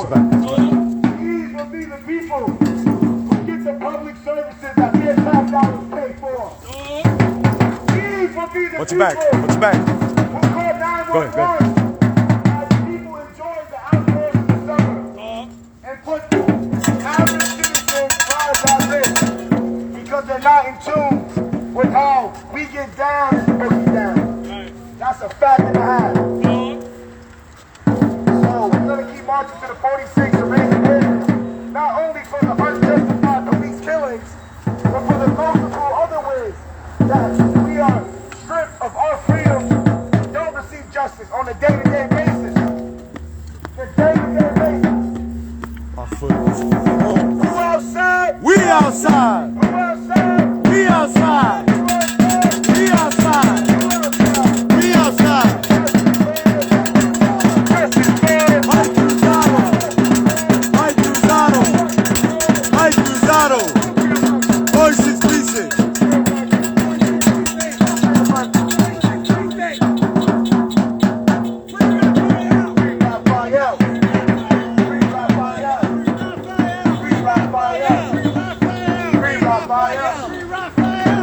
These will be the people who get the public services that their tax dollars pay for. These will be the Watch people your back. Watch your back. who call 911 as people enjoy the outdoors in the summer and put average citizens' lives at risk because they're not in tune with how we get down and supposed to be down. That's a fact and a half. So we're going to keep marching to the 46 and raise awareness, not only for the unjustified police killings, but for the multiple other ways that we are stripped of our freedom and don't receive justice on a day-to-day basis. The day-to-day basis. My foot is full. Who outside? We outside. Who outside? We outside. We outside. We outside. Mike Cruzado. Voices Precinct.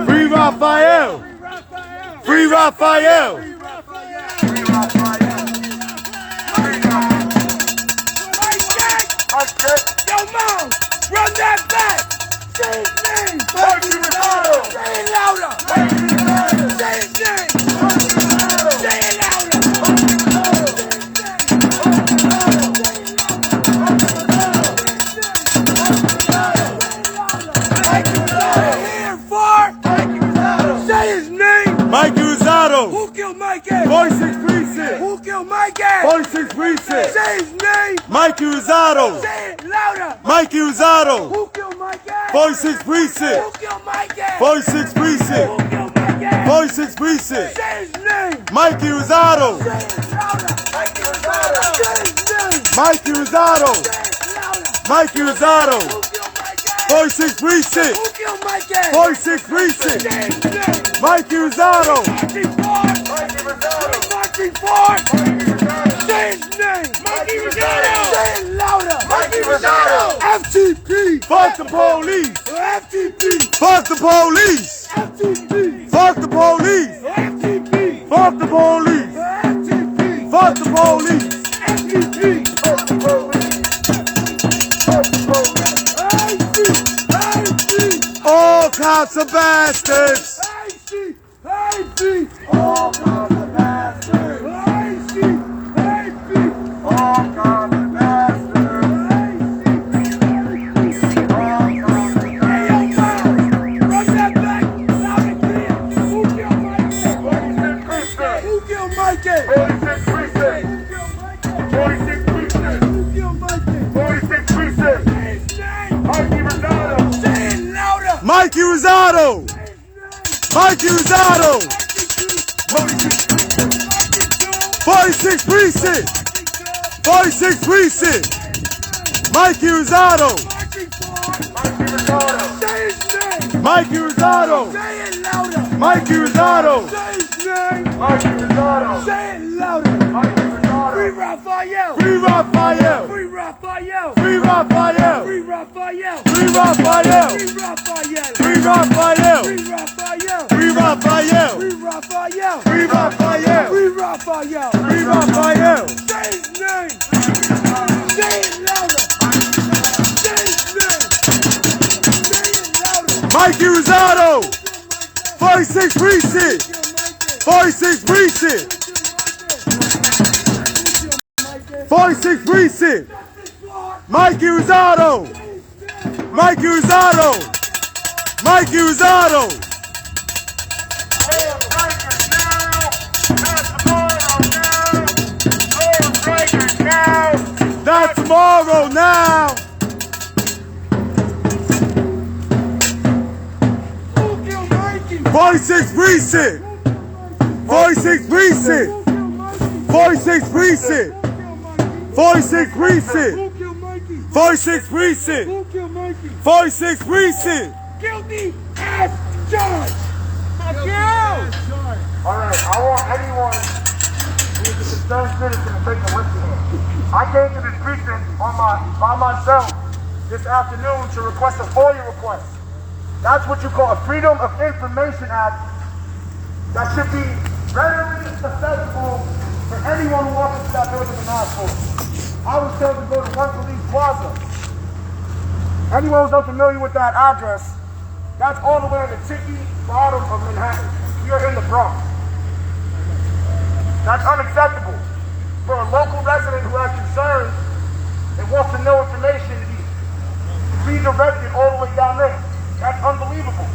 Free Raphael. Free Raphael. Yo, Mom, run that back. Say his name. Say it louder. Say his name. Say it louder. Here for. Say his name. Mike Cruzado. Who killed Mikey? 46 Precinct. Who killed Mikey? 46 Precinct. Say his name. Mike Cruzado. Say it louder. Mike Cruzado. Who killed Mikey? 46 Precinct. Who killed Mikey? 46 Precinct. Who killed Mikey? 46 Precinct. Say his name. Mike Cruzado. Say it louder. Say his name. Mike Cruzado. Say it louder. Mike Cruzado. Who killed Mikey? 46 Precinct. Who killed Mikey? 46 Precinct. Say his name. Mike Cruzado. Marching forward. Marching forward. Say his name. Mikey Rosado. Say it louder. Mikey Rosado. FTP. Fuck the police. FTP. Fuck the police. FTP. Fuck the police. FTP. Fuck the police. FTP. Fuck the police. FTP. Fuck the police. Fuck the police. All cops are bastards. All kinds of bastards. All kinds of bastards. Hey, yo, Mom, run that back loud and clear. Who killed Mikey? 46 Precinct. Who killed Mikey? 46 Precinct. Who killed Mikey? 46 Precinct. Who killed Mikey? 46 Precinct. Say his name. Mikey Rosado. Say it louder. Mike Cruzado. Say his name. Mike Cruzado. 46 Precinct. 46 Precinct. Mike Cruzado. Mikey Rosado. Say his name. Mike Cruzado. Say it louder. Mike Cruzado. Say his name. Mikey Rosado. Say it louder. Mikey Free Rosado. Raphael. Free Raphael. Free Raphael. Free Raphael. Free Raphael. Free Raphael. Free Raphael. Free Raphael. Free Raphael. Free Raphael. Free Raphael. Free Raphael. Free Raphael. Free Raphael. Say his name. Say it louder. Say his name. Say it louder. Mike Cruzado. 46 Precinct. 46 Precinct. 46 Precinct. Mike Cruzado. Mike Cruzado. Mike Cruzado. That's tomorrow now. Who killed Mikey? 46 Precinct. 46 Precinct. 46 Precinct. 46 Precinct. Who killed Mikey? 46 Precinct. Who killed Mikey? 46 Precinct. Guilty as charged. All right, I want anyone concerned citizen to take the risk here. I came to this precinct by myself this afternoon to request a FOIA request. That's what you call a Freedom of Information Act that should be readily accessible for anyone who walks into that building and asks for it. I was told to go to One Police Plaza. Anyone who's unfamiliar with that address, that's all the way in the ticky bottom of Manhattan. You're in the Bronx. That's unacceptable for a local resident who has concerns and wants to know information to be redirected all the way down there. That's unbelievable.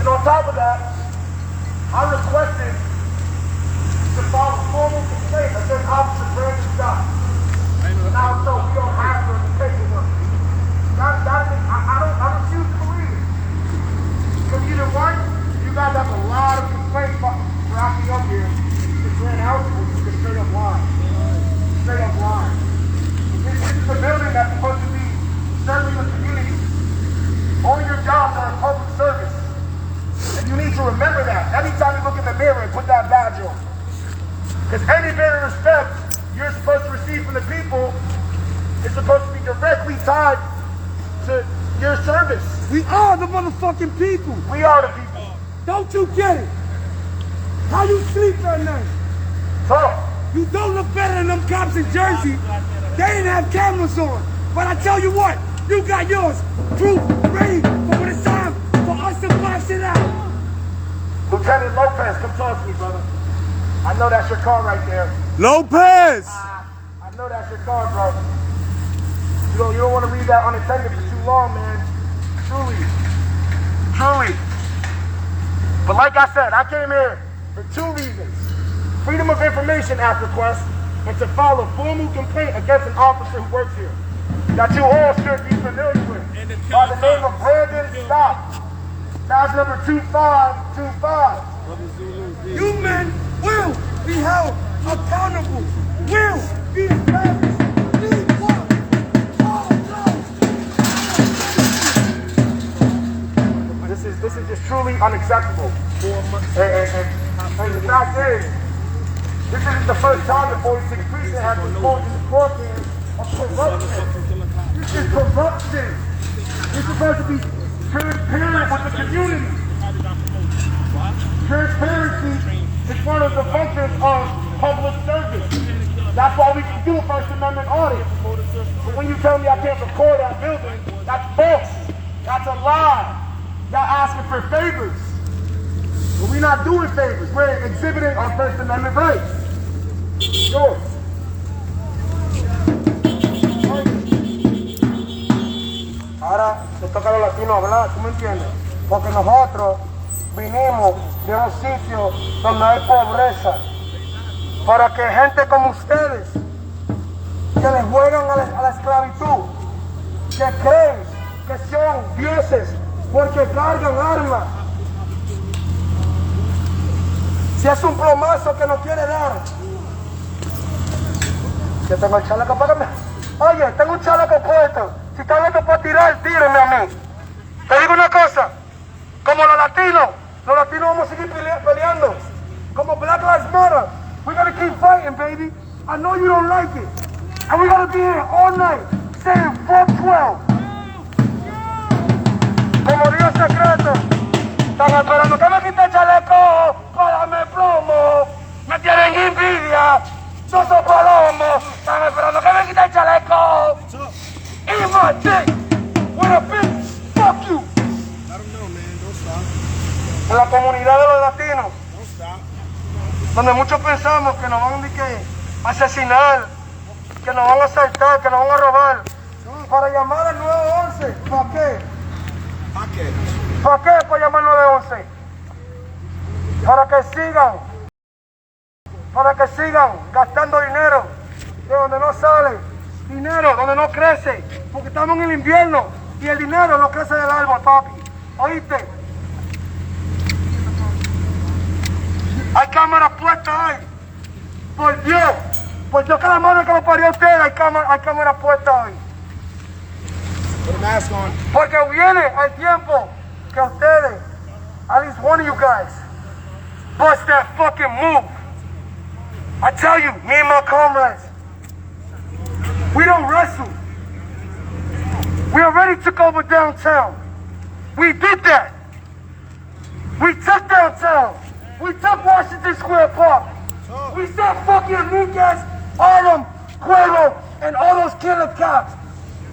And on top of that, I requested to file a formal complaint against Officer Brandon Scott. Now, so we don't have to take it up. I refuse to believe it. Because either one, you guys have a lot of complaints wrapping up here. Just ran out or you just straight up lying. Straight up lying. This is a building that's supposed to be serving the community. All your jobs are a public service. And you need to remember that. Anytime you look in the mirror and put that badge on. Because any bit of respect you're supposed to receive from the people is supposed to be directly tied to your service. We are the motherfucking people. We are the people. Don't you get it? How you sleep at night? Talk. You don't look better than them cops in Jersey. They didn't have cameras on. But I tell you what, you got yours. Proof ready for when it's time for us to blast it out. Lieutenant Lopez, come talk to me, brother. I know that's your car right there. Lopez! I know that's your car, bro. You don't want to leave that unattended for too long, man. Truly. Truly. But like I said, I came here for two reasons. Freedom of Information Act request and to file a formal complaint against an officer who works here that you all should be familiar with by the name of Brandon Scott. That's number 2525. You men will be held accountable. Will be embarrassed. This is just truly unacceptable. And the fact is, this isn't the first time the 46th precinct has been caught in the crosshairs of corruption. This is corruption. You're supposed to be transparent with the community. Transparency is one of the functions of public service. That's why we can do a First Amendment audit. But when you tell me I can't record that building, that's false. That's a lie. Y'all asking for favors. But we're not doing favors. We're exhibiting our First Amendment rights. Sure. Ahora le toca a los latinos hablar, ¿tú me entiendes? Porque nosotros vinimos de un sitio donde hay pobreza para que gente como ustedes que les juegan a la esclavitud, que creen que son dioses porque cargan armas. Si es un plomazo que nos quiere dar, que tengo el chaleco, págame. Oye, tengo un chaleco puesto. Si están listos para tirar, tírenme a mí. Te digo una cosa, como los latinos vamos a seguir peleando. Como Black Lives Matter, we gotta keep fighting, baby. I know you don't like it. And we gotta be here all night, saying fuck 12. Como Dios secreto, están esperando que me quite el chaleco para darme plomo. Me tienen envidia, yo soy palomo. Están esperando que me quite el chaleco. Eat my dick with a bitch. Fuck you. Let them know, man. Don't stop. En la comunidad de los latinos, Don't stop. donde muchos pensamos que nos van a asesinar, que nos van a asaltar, que nos van a robar, para llamar al 911. ¿Para qué? Okay. ¿Para qué? Para llamar al 911. Para que sigan gastando dinero de donde no sale, dinero donde no crece, porque estamos en el invierno y el dinero no crece del árbol, papi. ¿Oíste? Hay cámaras puestas ahí. Por Dios que la mano que lo parió a ustedes, hay cámaras puestas ahí. Put a mask on. Porque viene el tiempo que ustedes, at least one of you guys, bust that fucking move. I tell you, me and my comrades, we don't wrestle. We already took over downtown. We did that. We took downtown. We took Washington Square Park. We saw fucking Enriquez, Harlem, Cuero, and all those killer cops.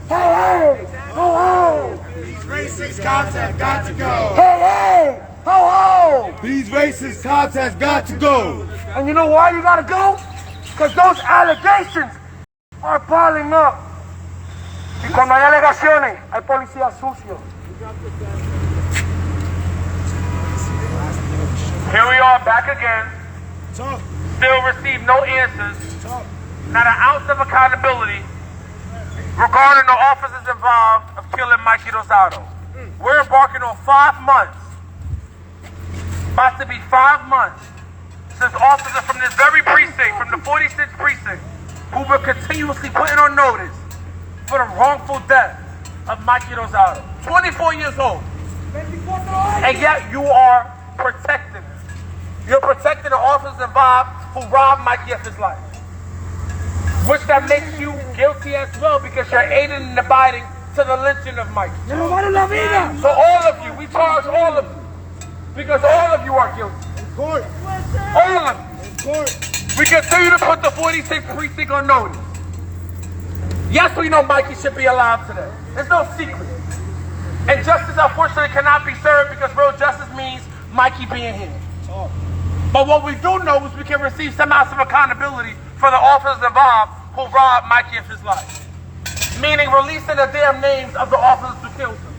Hey, hey, ho, ho. These racist cops have got to go. Hey, hey, ho, ho. These racist cops has got to go. And you know why you gotta go? Because those allegations are piling up. Y cuando hay alegaciones, hay policía sucio. Here we are back again. Talk, Still receive no answers, talk. not an ounce of accountability regarding the officers involved of killing Mikey Rosado. We're embarking on 5 months, about to be 5 months, since officers from this very precinct, from the 46th precinct, who were continuously putting on notice for the wrongful death of Mikey Rosado. 24 years old. And yet you are protecting him. You're protecting the officers involved who robbed Mikey of his life. Which that makes you guilty as well because you're aiding and abiding to the lynching of Mikey. So all of you, we charge all of you. Because all of you are guilty. Court, All of you. court. We continue to put the 46th precinct on notice. Yes, we know Mikey should be alive today. There's no secret. And justice, unfortunately, cannot be served because real justice means Mikey being here. Talk. But what we do know is we can receive some ounce of accountability for the officers involved who robbed Mikey of his life. Meaning releasing the damn names of the officers who killed him.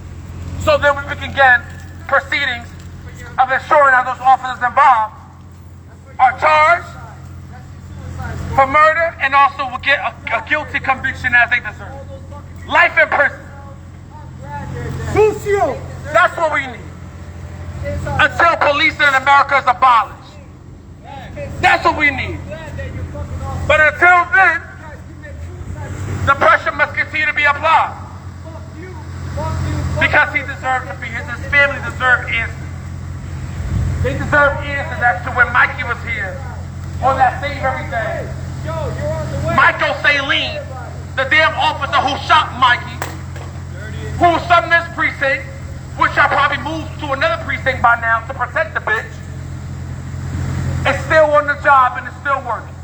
So that we can get proceedings of ensuring that those officers involved are charged for murder and also will get a guilty conviction as they deserve. Life in prison. Sucio. That's what we need. Until policing in America is abolished. That's what we need. But until then, the pressure must continue to be applied. Because he deserves to be, his family deserve answers. They deserve answers as to when Mikey was here on that same very day. Michael Saline, the damn officer who shot Mikey, who was from this precinct, which I probably moved to another precinct by now to protect the bitch, is still on the job and is still working.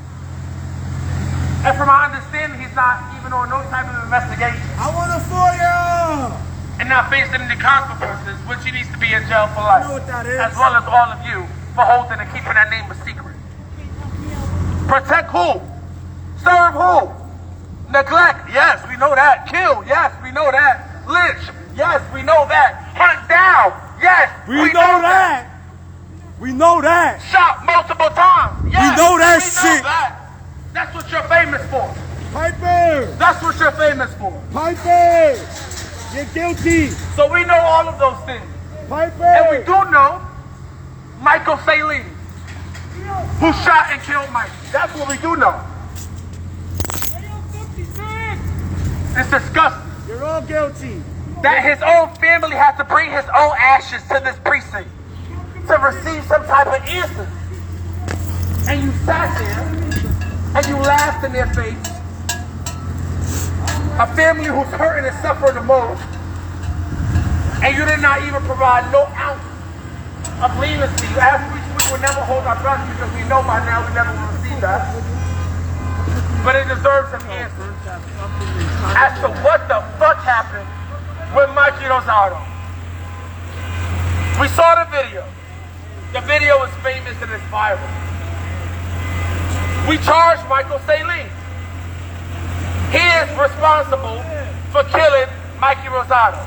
And from my understanding, he's not even on no type of investigation I want a FOIA. and not facing any consequences, which he needs to be in jail for life. I know what that is. As well as all of you for holding and keeping that name a secret. Protect who? Serve who? Neglect, yes, we know that. Kill, yes, we know that. Lynch, yes, we know that. Hunt down, yes, We know that. We know that. Shot multiple times, yes, know that we shit. Know that. That's what you're famous for. Piper, That's what you're famous for. Piper. You're guilty. So we know all of those things. Piper. And we do know Michael Saline, who shot and killed Mike. That's what we do know. It's disgusting You're all guilty. that his own family had to bring his own ashes to this precinct to receive some type of answer. And you sat there and you laughed in their face. A family who's hurting and suffering the most. And you did not even provide no ounce of leniency. As we will never hold our breath because we know by now we never will receive that. But it deserves some answers as to what the fuck happened with Mikey Rosado. We saw the video. The video is famous and it's viral. We charged Michael Saline. He is responsible for killing Mikey Rosado.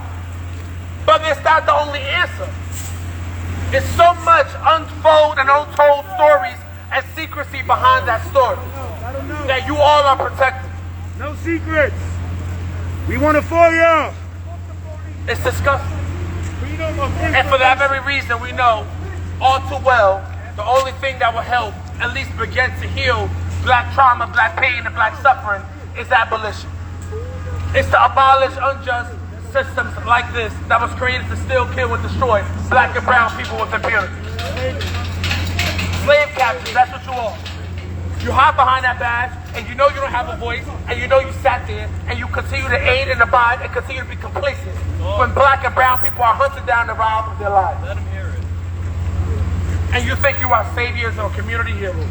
But it's not the only answer. It's so much untold and untold stories and secrecy behind that story I don't know. that you all are protecting. No secrets. We want a FOIA. It's disgusting. Freedom of And for that very reason, we know all too well the only thing that will help at least begin to heal black trauma, black pain, and black suffering is abolition. It's to abolish unjust systems like this that was created to steal, kill, and destroy black and brown people with impunity. Slave captures, that's what you are. You hide behind that badge, and you know you don't have a voice, and you know you sat there, and you continue to aid and abide and continue to be complacent when black and brown people are hunted down to rob of their lives. Let him hear it. And you think you are saviors or community heroes.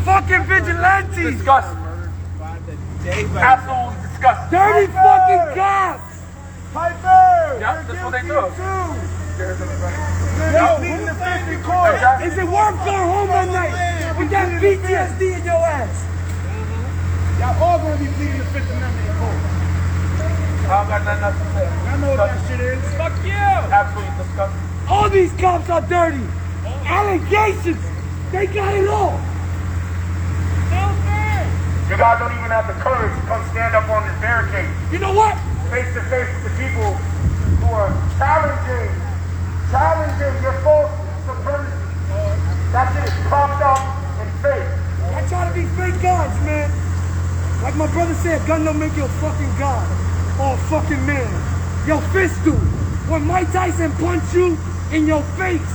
Fucking vigilantes. Disgusting. Absolutely disgusting. Dirty fucking cops. Piper! Yeah, that's what they do. Is it worth going home at night with that PTSD in your ass? Y'all all gonna be pleading the Fifth Amendment in court. I don't got nothing else to say. I know what that shit is. Fuck you! Absolutely disgusting. All these cops are dirty. Allegations. They got it all. You guys don't even have the courage to come stand up on this barricade, You know what? face to face with the people who are challenging your false supremacy. That shit is propped up and fake. I try to be fake gods, man. Like my brother said, gun don't make you a fucking god or a fucking man. Your fist do. When Mike Tyson punch you in your face.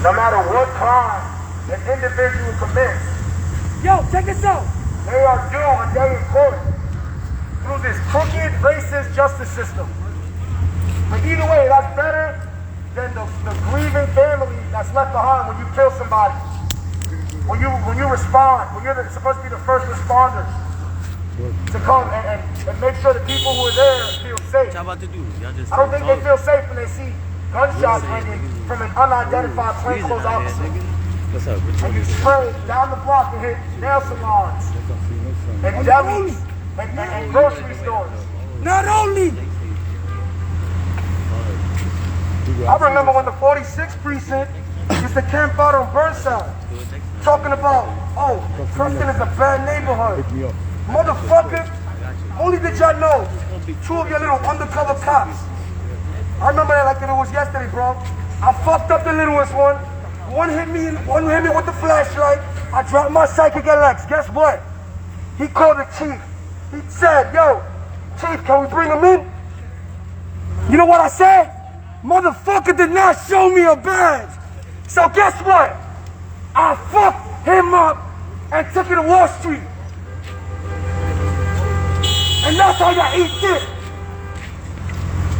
No matter what crime an individual commits, Yo, check this out. they are due a day in court through this crooked, racist justice system. But either way, that's better than the grieving family that's left behind when you kill somebody. When you respond, when you're supposed to be the first responders to come and make sure the people who are there feel safe. What y'all about to do? Y'all just I don't think they feel safe when they see gunshots ringing from an unidentified plainclothes officer. What's up? And you spray down the block and hit nail salons and delis and grocery stores. Not only. I remember when the 46th precinct used to camp out on Burnside, talking about, oh, Preston is a bad neighborhood. Motherfucker, only did y'all know, two of your little undercover cops. I remember that like if it was yesterday, bro. I fucked up the littlest one. One hit me with the flashlight. I dropped my psychic LX. Guess what? He called the chief. He said, yo, chief, can we bring him in? You know what I said? Motherfucker did not show me a badge. So guess what? I fucked him up and took it to Wall Street. And that's how y'all eat dick.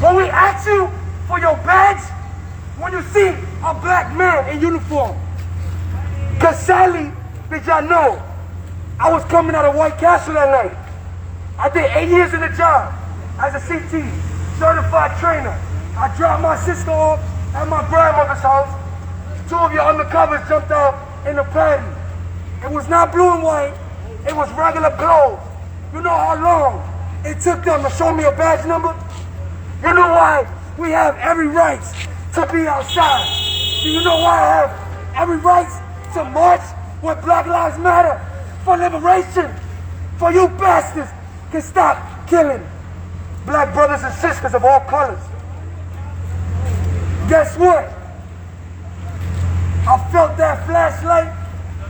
When we ask you for your badge, when you see a black man in uniform. Cause sadly, did y'all know, I was coming out of White Castle that night. I did 8 years in the job as a CT, certified trainer. I dropped my sister off at my grandmother's house. Two of your undercovers jumped out in the patio. It was not blue and white, it was regular clothes. You know how long it took them to show me a badge number? You know why we have every right to be outside? Do you know why I have every right to march with Black Lives Matter for liberation? For you bastards can stop killing black brothers and sisters of all colors. Guess what? I felt that flashlight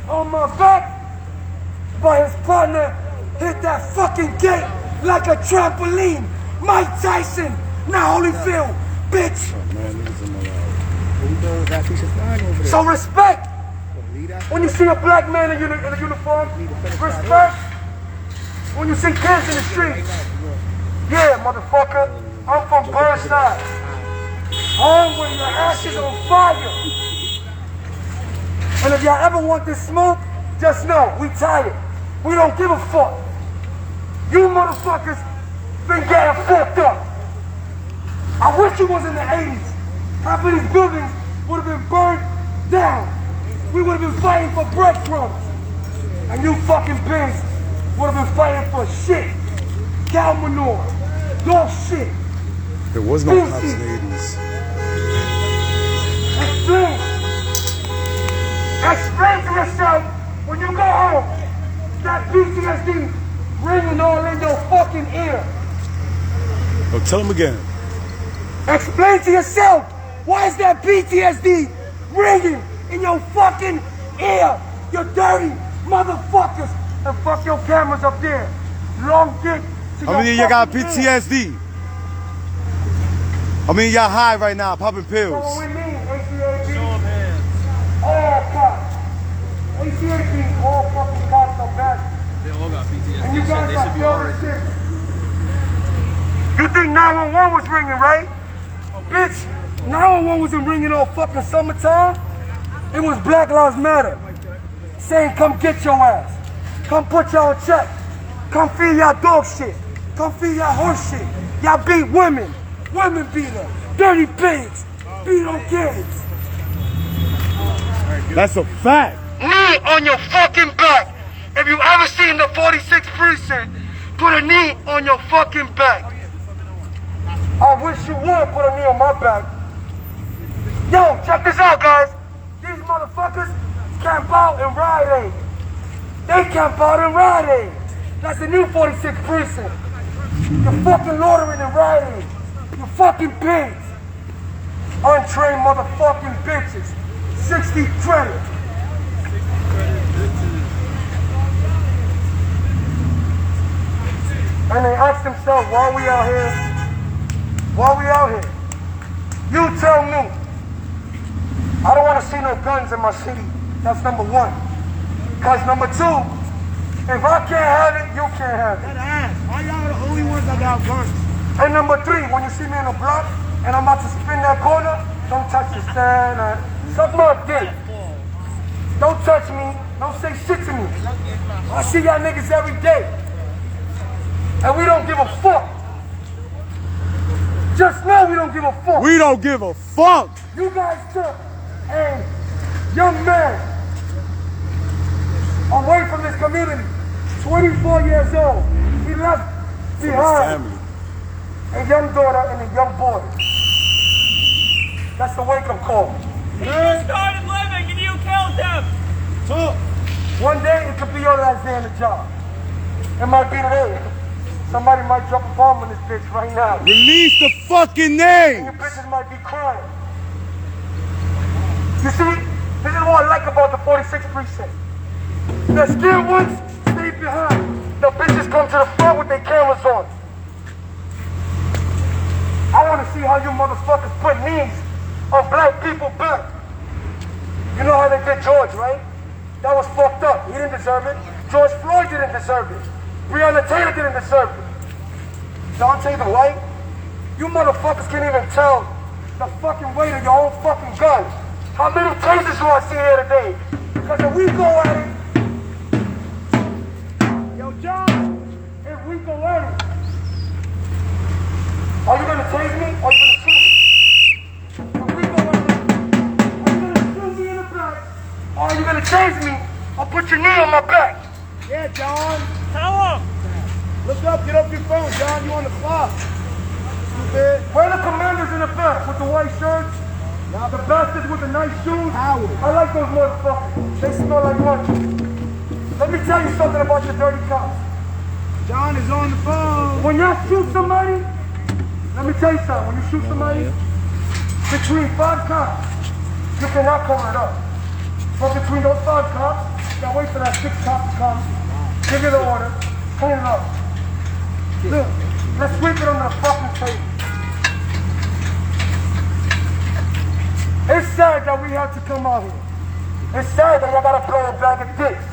on my back, but his partner hit that fucking gate like a trampoline. Mike Tyson, now Holyfield, bitch. So respect when you see a black man in a uniform. Respect when you see kids in the streets. Yeah, motherfucker, I'm from Burnside. Home where your ass is on fire. And if y'all ever want this smoke, just know, we tired. We don't give a fuck. You motherfuckers been getting fucked up. I wish it was in the 80s. Half of these buildings would have been burned down. We would have been fighting for breadcrumbs. And you fucking pigs would have been fighting for shit. Cow manure. Dog shit. There was no cops in the 80s. Explain to yourself when you go home that PTSD ringing all in your fucking ear. Oh, tell him again. Explain to yourself why is that PTSD ringing in your fucking ear, you dirty motherfuckers. And fuck your cameras up there. Long dick to How many of y'all got fucking ear. PTSD? How many of y'all high right now, popping So pills? what we mean, ACAB, Show 'em hands. all cops. ACA being all fucking cops are bad. They all got PTSD. And you guys They got should be failed already. shit. You think 911 was ringing, right? Bitch, 911 wasn't ringing all fucking summertime. It was Black Lives Matter. Saying, come get your ass. Come put y'all in check. Come feed y'all dog shit. Come feed y'all horse shit. Y'all beat women. Women beater. Dirty pigs. Beat on kids. That's a fact. Knee on your fucking back. If you ever seen the 46th precinct, put a knee on your fucking back. I wish you would put a knee on my back. Yo, check this out, guys. These motherfuckers camp out in Rite Aid. They camp out in Rite Aid. That's the new 46th precinct. You're fucking loitering in Rite Aid. You fucking pigs. Untrained motherfucking bitches. 60 credit. And they ask themselves, why we out here? Why we out here? You tell me. I don't want to see no guns in my city. That's number one. Because number two, if I can't have it, you can't have it. That ass. Why y'all the only ones that got guns? And number three, when you see me in the block and I'm about to spin that corner, don't touch the stand. Suck my dick. Don't touch me. Don't say shit to me. I see y'all niggas every day. And we don't give a fuck. Just know we don't give a fuck. We don't give a fuck. You guys took a young man away from this community, 24 years old. He left behind Family. a young daughter and a young boy. That's the wake-up call. You started living and you killed him! One day it could be your last day on the job. It might be today. Somebody might drop a bomb on this bitch right now. Release the fucking And name. your bitches might be crying. You see, this is what I like about the 46th precinct. The scared ones stay behind. The bitches come to the front with their cameras on. I want to see how you motherfuckers put knees on black people back. You know how they did George, right? That was fucked up. He didn't deserve it. George Floyd didn't deserve it. Breonna Taylor didn't deserve it. Dante the White, you motherfuckers can't even tell the fucking weight of your own fucking gun. How many tasers do I see here today? Because if we go at it, yo, John, if we go at it, are you gonna tase me or are you gonna shoot me? If we go at it, are you gonna shoot me in the back or are you gonna tase me or put your knee on my back? Yeah, John. Tell him! Look up, get off your phone, John. You on the clock. Stupid. Where are the commanders in the back with the white shirts? The bastards with the nice shoes? Howard. I like those motherfuckers. They smell like lunch. Let me tell you something about your dirty cops. John is on the phone. When y'all shoot somebody, let me tell you something. When you shoot somebody, between 5 cops, you cannot cover it up. But between those 5 cops, y'all wait for that 6 cops to come, give you the order, clean it up. Look, let's sweep it under the fucking table. It's sad that we have to come out here. It's sad that y'all gotta blow a bag of dicks.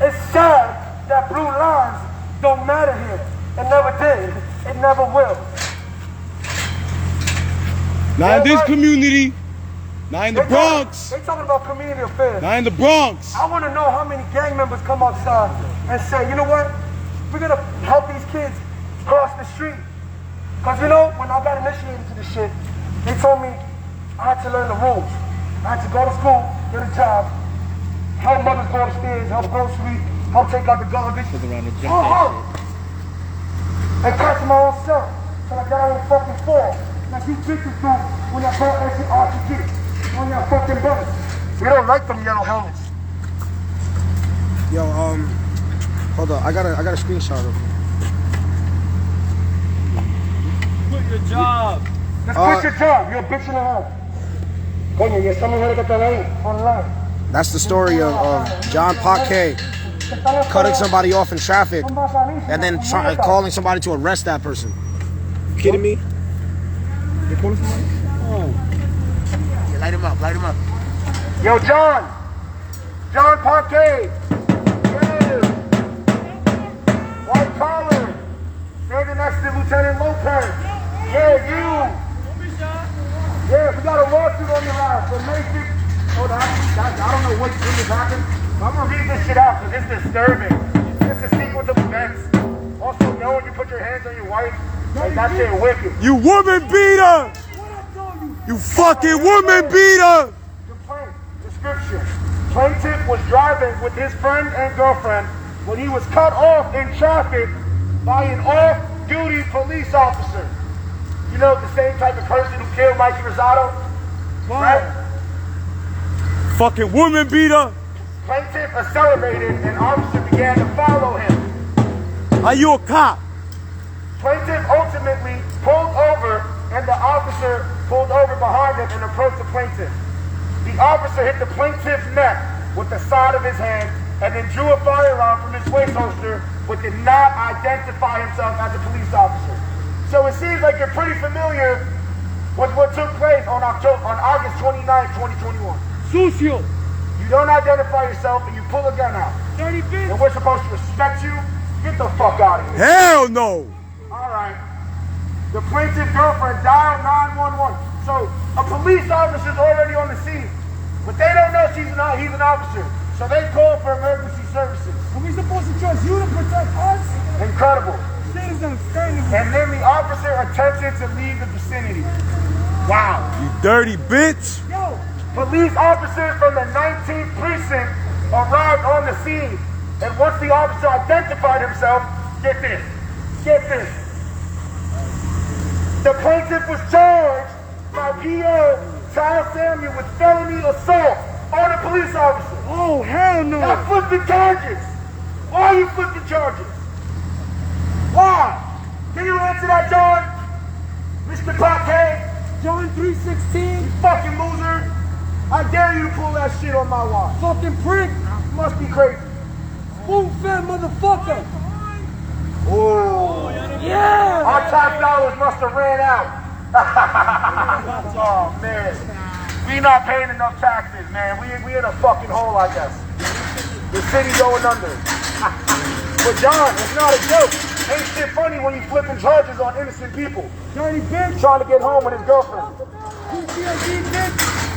It's sad that blue lines don't matter here. It never did. It never will. Not in this right. community. Not in the Bronx. They talking about community affairs. Not in the Bronx. I want to know how many gang members come outside and say, you know what? We're going to help these kids cross the street. Because, you know, when I got initiated to this shit, they told me I had to learn the rules. I had to go to school, get a job, help mothers go upstairs, help grocery, help take out the garbage. And catch my own son. So I got on the fucking fall. Like you bitches do when I brought that shit RPG on your fucking brothers. We don't like them yellow helmets. Yo, hold on. I got a screenshot of him. Quit your job! Just quit your job. You're a bitch and a half. Coño, y esa mujer que está ahí, online. That's the story of John Paquet cutting somebody off in traffic and then calling somebody to arrest that person. You kidding me? You calling somebody? Yeah, light him up, light him up. Yo, John. John Parquet. Yeah. White collar. Standing next to Lieutenant Lopez. Yeah, you. Yeah, we got a lawsuit on your ass. So Mason. Hold on. I don't know when this happened. I'm gonna read this shit out because it's disturbing. It's a sequence of events. Also, knowing you put your hands on your wife, like that shit wicked. You woman beater! You fucking woman beater! Complaint. Description. Plaintiff was driving with his friend and girlfriend when he was cut off in traffic by an off-duty police officer. You know, the same type of person who killed Mikey Rosado? Right? Fucking woman beater! Plaintiff accelerated and officer began to follow him. Are you a cop? Plaintiff ultimately pulled over and the officer pulled over behind him and approached the plaintiff. The officer hit the plaintiff's neck with the side of his hand and then drew a firearm from his waist holster but did not identify himself as a police officer. So it seems like you're pretty familiar with what took place on August 29, 2021. Sucio. You don't identify yourself and you pull a gun out. Dirty bitch. And we're supposed to respect you? Get the fuck out of here. Hell no! Alright. The plaintiff's girlfriend dialed 911. So a police officer's already on the scene. But they don't know he's an officer. So they call for emergency services. Are we supposed to trust you to protect us? Incredible. Shit is understandable. And then the officer attempted to leave the vicinity. Wow. You dirty bitch! Yo, Police officers from the 19th precinct arrived on the scene. And once the officer identified himself, get this. The plaintiff was charged by P.O. Charles Samuel with felony assault on a police officer. oh hell no. Now flip the charges. Why you flip the charges? Why? Can you answer that, John? Mr. Parquet? John 3:16. Fucking loser. I dare you to pull that shit on my watch. Fucking prick. You must be crazy. Spoon-fed motherfucker. Oh. Yeah. Our tax dollars must have ran out. Oh, man. We not paying enough taxes, man. We in a fucking hole, I guess. The city going under. But John, it's not a joke. Ain't shit funny when you flipping charges on innocent people. Dirty bitch. Trying to get home with his girlfriend. PTSD bitch.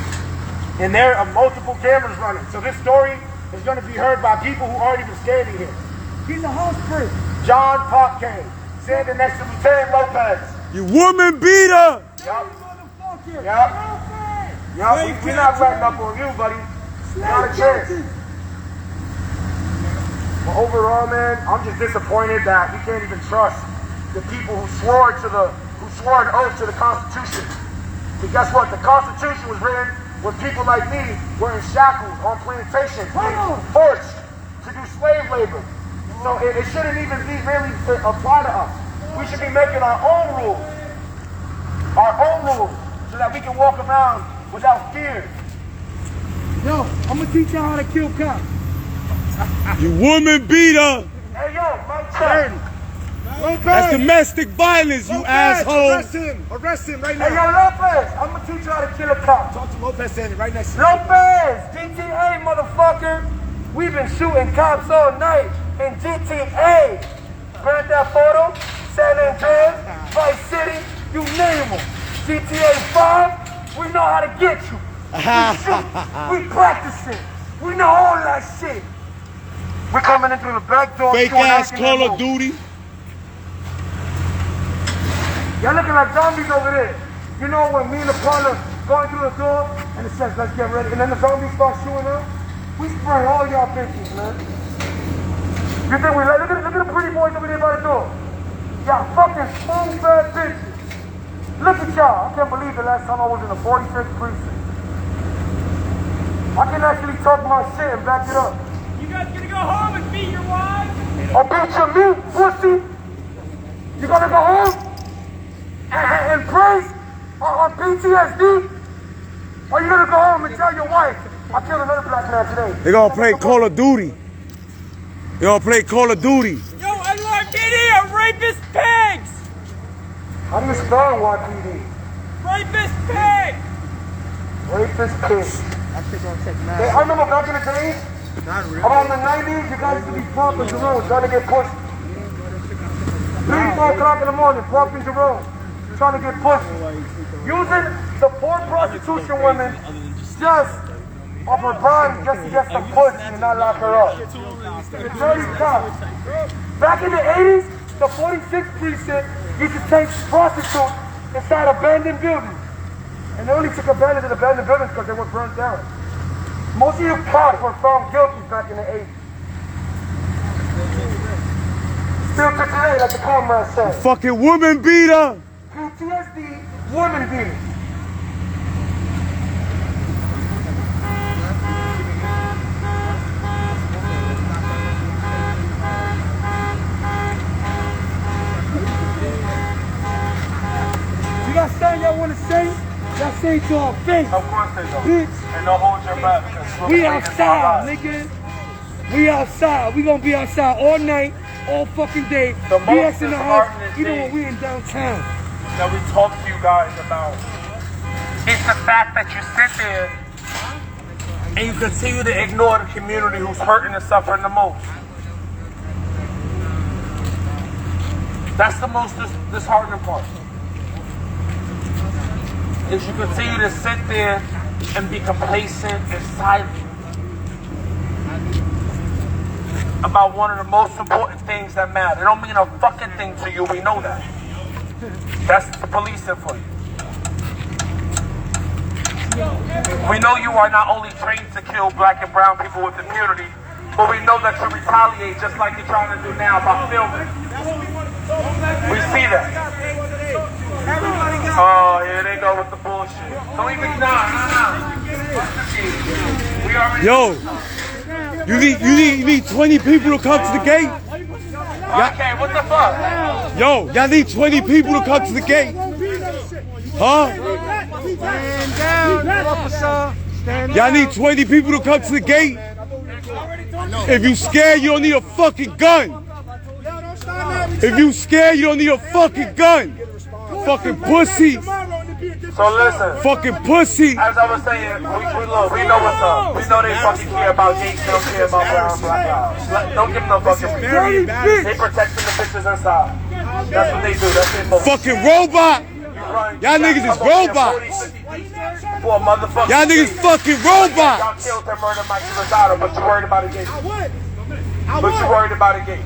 And there are multiple cameras running. So this story is going to be heard by people who already been standing here. He's a house prick. John Parquet, standing next to Lieutenant Lopez. You woman beater! Yup. Motherfucker. Yup. Yup. We're not letting up on you, buddy. Not a chance. But overall, man, I'm just disappointed that we can't even trust the people who swore an oath to the Constitution. Because guess what? The Constitution was written when people like me were in shackles on plantations, being forced to do slave labor. So it shouldn't even be really apply to us. We should be making our own rules, so that we can walk around without fear. Yo, I'm gonna teach y'all how to kill cops. You woman beater! Hey yo, Mike Chuck. That's domestic violence, you asshole! Arrest him right Hey yo, Lopez, I'm gonna teach you how to kill a cop. Talk to Lopez standing right next to Lopez, GTA motherfucker. We've been shooting cops all night in GTA. Grand Theft Auto, San Andreas, Vice City, you name them. GTA 5, we know how to get you. We practice it. We know all that shit. We're coming in through the back door. Fake ass Call of Duty. Y'all looking like zombies over there. You know when me and the partner going through the door and it says, let's get ready, and then the zombies start shooting up? We spray all y'all bitches, man. You think we like, look at the pretty boys over there by the door. Y'all fucking spoon-fed bitches. Look at y'all. I can't believe the last time I was in the 46th precinct. I can actually talk my shit and back it up. You guys gonna go home and beat your wives? I'll beat your meat, pussy. You gonna go home and pray on PTSD? Or you gonna go home and tell your wife, I killed another black man today? They gonna play Call of Duty. They gonna play Call of Duty. Yo, NYPD are rapist pigs! How do you spell YPD? Rapist pig! Rapist pig. Hey, I remember back in the day, Around the 90s, you guys used to be pumping Jerome, trying to get pushed. 3, 4 o'clock in the morning, pumping Jerome, trying to get pushed. Using the poor prostitution women just off her body just to get some pussy and not lock her up. The dirty cops. Back in the 80s, the 46th precinct used to take prostitutes inside abandoned buildings. And they only took advantage of abandoned buildings because they were burnt down. Most of you cops were found guilty back in the 80s. Still to today, like the comrade said. Fucking woman beater. PTSD, woman beater. You got something y'all want to say? Y'all say it to our face. Of course they don't. Bitch. And don't hold your breath. Because We outside, nigga. We outside. We gonna be outside all night, all fucking day. The We most ass in the house, disheartening even when thing we in downtown. that we talk to you guys about is the fact that you sit there and you continue to ignore the community who's hurting and suffering the most. That's the most disheartening part. Is you continue to sit there and be complacent and silent about one of the most important things that matter. It don't mean a fucking thing to you, we know that. That's the policing for you. We know you are not only trained to kill black and brown people with impunity, but we know that you retaliate just like you're trying to do now by filming. We see that. Oh, here they go with the bullshit. Don't even nah. We already Yo, you need 20 people to come to the gate. okay, what the fuck? Yo, y'all need 20 people to come to the gate. Huh? Y'all need 20 people to come to the gate. If you scared, you don't need a fucking gun. If you scared, you don't need a fucking gun. Fucking pussy. So listen. Fucking pussy. As I was saying, we know what's up. We know they fucking care about gays, they don't care about brown black lives. Don't give them no fucking reason. They protecting the bitches inside. That's what they do. That's their focus. Fucking robot. Y'all niggas is robots. For a motherfucker. Y'all niggas fucking Y'all robots. killed and murdered Mikey Rosado, but you worried about a gay. But you worried about a gay.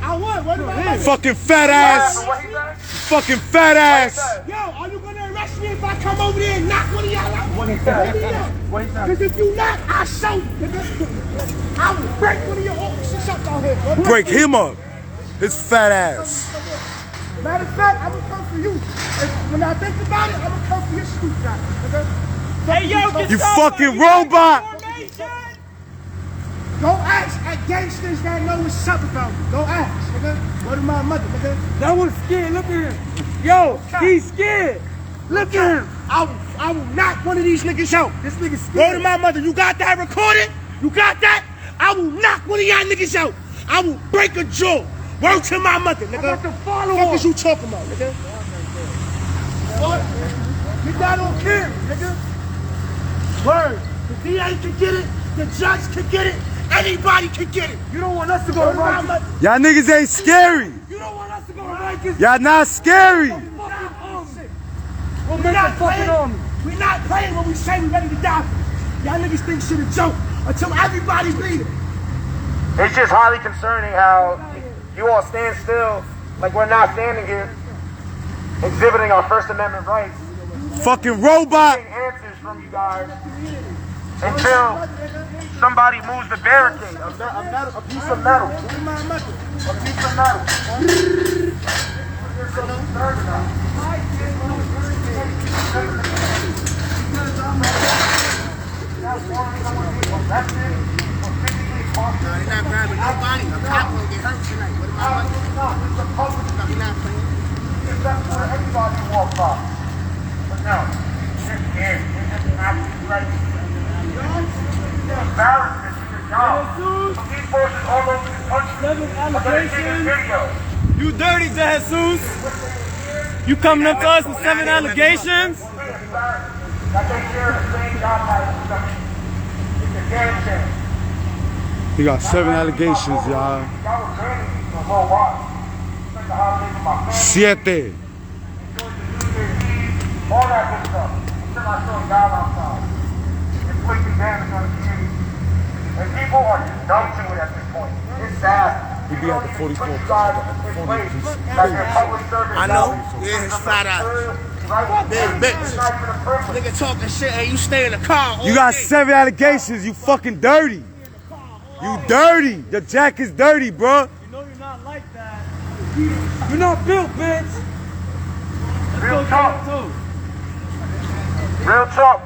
Fucking fat ass. What he said? Fucking fat ass. Yo, are you gonna arrest me if I come over there and knock one of y'all out? What he said? What he said? Because if you not, I'll show you, nigga. I will break one of your officers up out here, bro. Break him up. His fat ass. Matter of fact, I'm gonna come for you. When I think about it, I'm gonna come for your street guy, nigga. Hey, yo, get You some fucking robot. formation. Don't ask at gangsters that know what's up about me. Don't ask, nigga. What to my mother, nigga? That one's scared. Look at him. Yo, he's scared. Look at him. I will knock one of these niggas out. This nigga's scared. Word to my mother. You got that recorded? You got that? I will knock one of y'all niggas out. I will break a jaw. Word to my mother, nigga. What is you talking about, nigga? What? Get that on camera, nigga. Word. The DA can get it. The judge can get it. Anybody can get it. You don't want us to go to Rikers. Y'all niggas ain't scary. You don't want us to go to Rikers. Y'all not scary. We'll make a fucking army. We're not playing when we say we're ready to die. Y'all niggas think shit a joke until everybody's bleeding. It's just highly concerning how you all stand still like we're not standing here, exhibiting our First Amendment rights, Fucking robot. getting answers from you guys until somebody moves the barricade, a piece of metal. A piece of metal. They're not grabbing nobody. A cop will get hurt tonight. What am I We're not playing. That's where everybody walks by. But no, you're scared. You're just absolutely right. Embarrassment to your job. Police forces all over the country. I'm gonna take a video. You dirty, Jesus. You coming up to us with 7 allegations? That they share the same job title. It's a damn shame. He got 7 allegations, y'all. Y'all was banning me for a whole while. It's like the holiday for my family. 7. All that good stuff. Until I saw God outside. Inflicting damage on the community. And people are just dumb to it at this point. It's sad. He be at the 44. I know. Yeah, his fat ass. Big bitch. Nigga talking shit and you stay in the car. You got 7 allegations. You fucking dirty. You dirty. Your jack is dirty, bro. You know you're not like that. You're not built, bitch. Real talk. Real talk.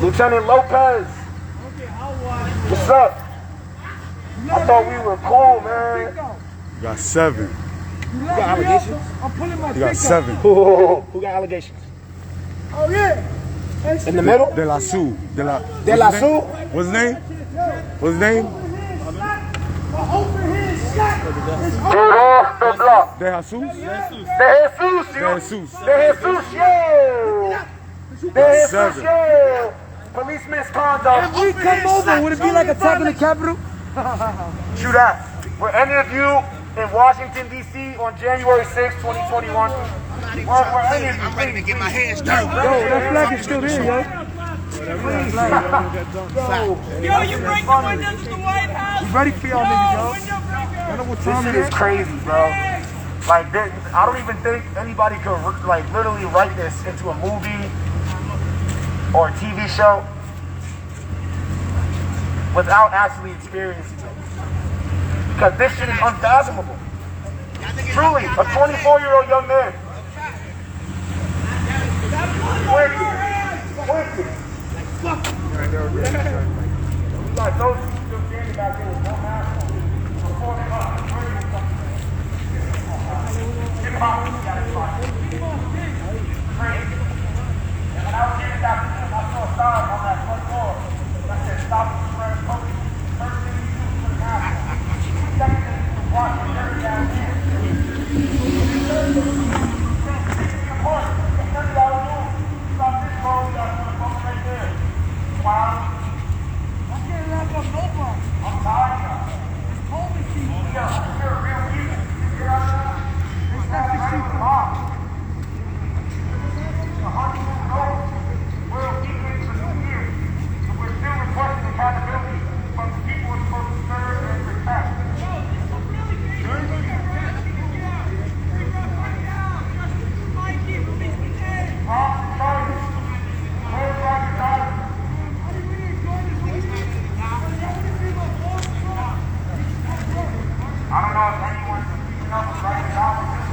Lieutenant Lopez. What's up? I thought we were cool, man. You got 7. You got allegations? I'm pulling my You got 7. Who got allegations? Oh, yeah. In the middle? De La Su. De La What's his name? Su? What's his name? What's his name? Get off the block. De Jesus? De Jesus, De yo. Jesus. De Jesus, yo. De Jesus, 7. yo. Police misconduct. If we come over, would it be like attacking the Capitol? True that. Were any of you in Washington, D.C. on January 6, 2021? Were any of you? I'm ready to get my hands dirty. Yo, that flag is still there, yo. Yo, you break the windows of the White House. You ready for y'all niggas, yo? Window breaker. I know what This time shit it is is. crazy, bro. Like, I don't even think anybody could, like, literally write this into a movie or a TV show without actually experiencing it. Because this shit is unfathomable. Truly, a 24-year-old young man. Wicked. Like those still standing back there with no mask on. Before they up. Hip hop, you gotta fight. Crazy. And when I was getting back to them, I saw a sign on that front door that said, "Stop the spread of COVID." First thing you do is put a mask on. Second thing is to wash your dirty ass hands. Third thing is to report. It's $30 room. Stop this road, you got to put right there. Wow. I can't lock up nobody. I'm tired now. Hold me, Chief. You're a real human. You hear that? This guy's ready with the mob. 100 years old. We're deeply for 2 years. And we're still requesting accountability from the people we're supposed to serve and protect. I don't know if anyone's keeping up with right now with this,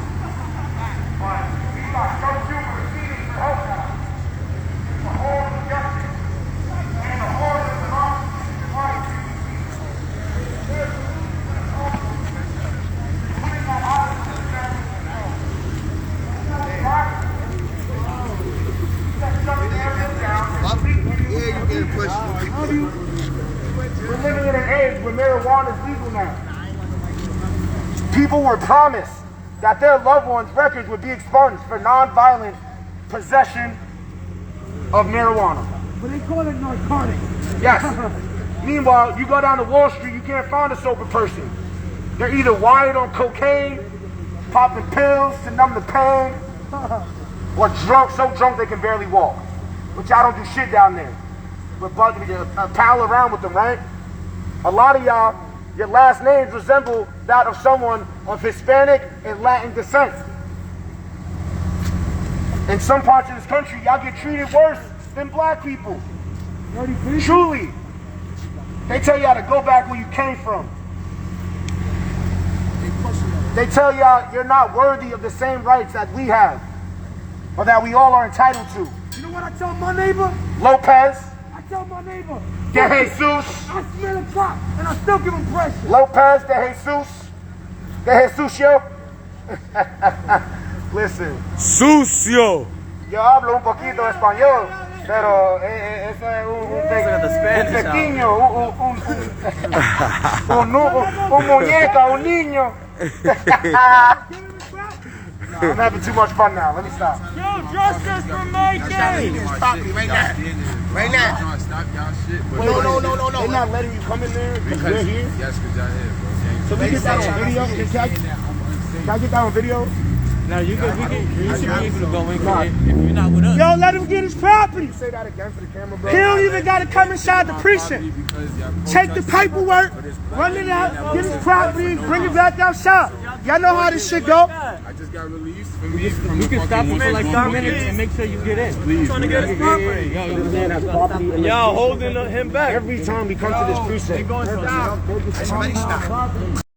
but we got so few proceedings for help now. The whole injustice and the horror of democracy and right. Putting that out of the family. Yeah, you getting pushed. We're living in an age where marijuana is legal now. People were promised that their loved ones' records would be expunged for non-violent possession of marijuana. But they call it narcotics. Yes. Meanwhile, you go down to Wall Street, you can't find a sober person. They're either wired on cocaine, popping pills to numb the pain, or drunk, so drunk they can barely walk. But y'all don't do shit down there. But pal around with them, right? A lot of y'all, your last names resemble that of someone of Hispanic and Latin descent. In some parts of this country, y'all get treated worse than black people. Truly. They tell y'all to go back where you came from. They tell y'all you're not worthy of the same rights that we have, or that we all are entitled to. You know what I tell my neighbor? Lopez, I tell my neighbor. De Jesus, I smell a cop, and I still give him pressure. Lopez, De Jesus, yo. Listen, Sucio. yo hablo un poquito español, pero eso es un pequeño, un muñeca, un niño. I'm having too much fun now. Let me stop. Yo, justice for Mikey! Property right now. Right now. Trying to stop y'all shit, bro. No. They're not letting you come in there because we're here. Yes, because y'all here, bro. So we get that on video. Can I get that on video? Now you should be able to go in if you're not with us. Yo, let him get his property. Say that again for the camera, bro. He don't even got to come inside the precinct. Take the paperwork, run it out, get his property, bring it back outside. Y'all know how this shit go. I just got released from me. You can stop him for like 5 minutes and make sure you get in. Please. Trying to get his property. Y'all holding him back. Every time we come to this precinct. Somebody stop.